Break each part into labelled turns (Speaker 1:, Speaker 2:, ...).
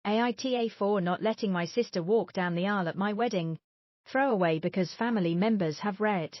Speaker 1: AITA for not letting my sister walk down the aisle at my wedding. Throwaway because family members have read.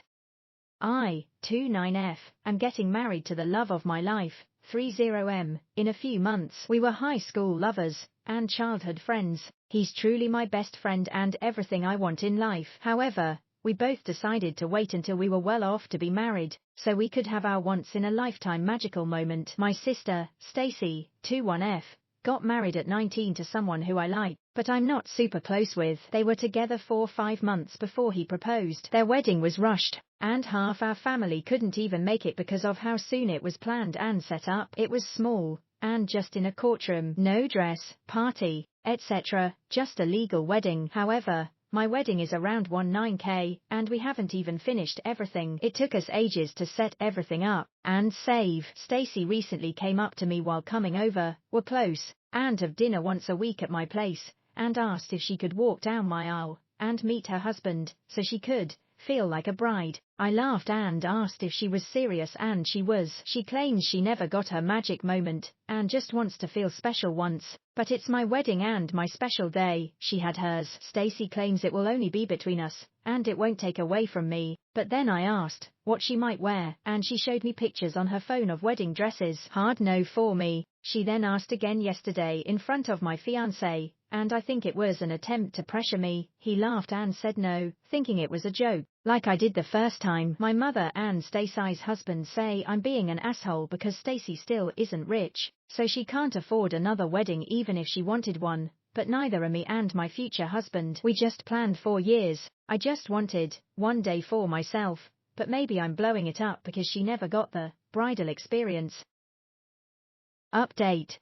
Speaker 1: I, 29F, am getting married to the love of my life, 30M, in a few months. We were high school lovers and childhood friends. He's truly my best friend and everything I want in life. However, we both decided to wait until we were well off to be married, so we could have our once-in-a-lifetime magical moment. My sister, Stacy, 21F, got married at 19 to someone who I like, but I'm not super close with. They were together for 5 months before he proposed. Their wedding was rushed, and half our family couldn't even make it because of how soon it was planned and set up. It was small, and just in a courtroom. No dress, party, etc., just a legal wedding. However, my wedding is around 19K, and we haven't even finished everything. It took us ages to set everything up and save. Stacy recently came up to me while coming over, we're close, and have dinner once a week at my place, and asked if she could walk down my aisle and meet her husband, so she could feel like a bride. I laughed and asked if she was serious, and she was. She claims she never got her magic moment, and just wants to feel special once. But it's my wedding and my special day. She had hers. Stacy claims it will only be between us, and it won't take away from me. But then I asked what she might wear, and she showed me pictures on her phone of wedding dresses. Hard no for me. She then asked again yesterday in front of my fiancé, and I think it was an attempt to pressure me. He laughed and said no, thinking it was a joke, like I did the first time. My mother and Stacy's husband say I'm being an asshole because Stacy still isn't rich, so she can't afford another wedding even if she wanted one. But neither are me and my future husband. We just planned 4 years. I just wanted one day for myself, but maybe I'm blowing it up because she never got the bridal experience. Update.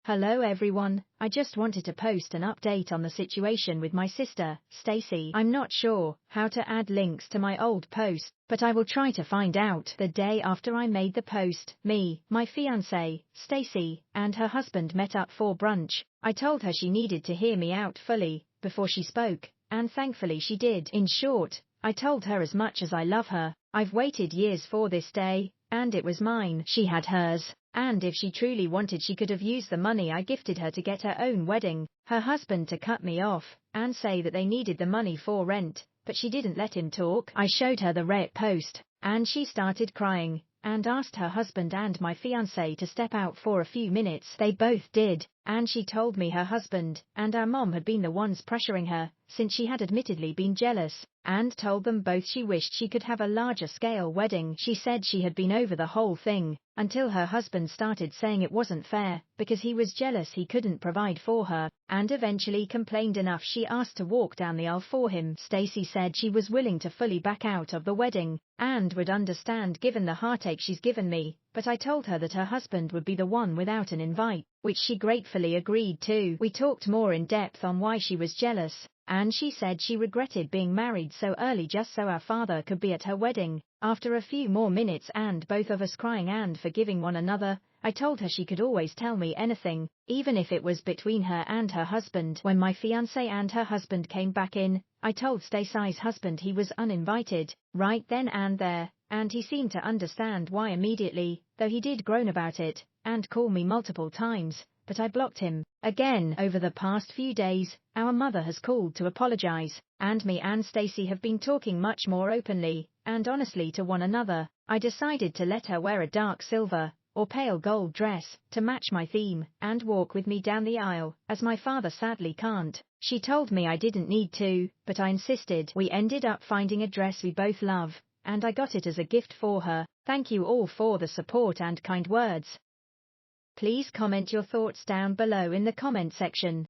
Speaker 1: Hello everyone, I just wanted to post an update on the situation with my sister, Stacy. I'm not sure how to add links to my old post, but I will try to find out. The day after I made the post, me, my fiancé, Stacy, and her husband met up for brunch. I told her she needed to hear me out fully before she spoke, and thankfully she did. In short, I told her as much as I love her. I've waited years for this day, and it was mine. She had hers. And if she truly wanted, she could have used the money I gifted her to get her own wedding. Her husband to cut me off and say that they needed the money for rent, but she didn't let him talk. I showed her the Reddit post, and she started crying, and asked her husband and my fiancé to step out for a few minutes. They both did, and she told me her husband and our mom had been the ones pressuring her, since she had admittedly been jealous, and told them both she wished she could have a larger scale wedding. She said she had been over the whole thing, until her husband started saying it wasn't fair, because he was jealous he couldn't provide for her, and eventually complained enough she asked to walk down the aisle for him. Stacy said she was willing to fully back out of the wedding, and would understand given the heartache she's given me, but I told her that her husband would be the one without an invite, which she gratefully agreed to. We talked more in depth on why she was jealous, and she said she regretted being married so early just so our father could be at her wedding. After a few more minutes and both of us crying and forgiving one another, I told her she could always tell me anything, even if it was between her and her husband. When my fiancé and her husband came back in, I told Stacy's husband he was uninvited, right then and there, and he seemed to understand why immediately, though he did groan about it, and call me multiple times, but I blocked him. Again, over the past few days, our mother has called to apologize, and me and Stacy have been talking much more openly and honestly to one another. I decided to let her wear a dark silver or pale gold dress to match my theme and walk with me down the aisle, as my father sadly can't. She told me I didn't need to, but I insisted. We ended up finding a dress we both love, and I got it as a gift for her. Thank you all for the support and kind words. Please comment your thoughts down below in the comment section.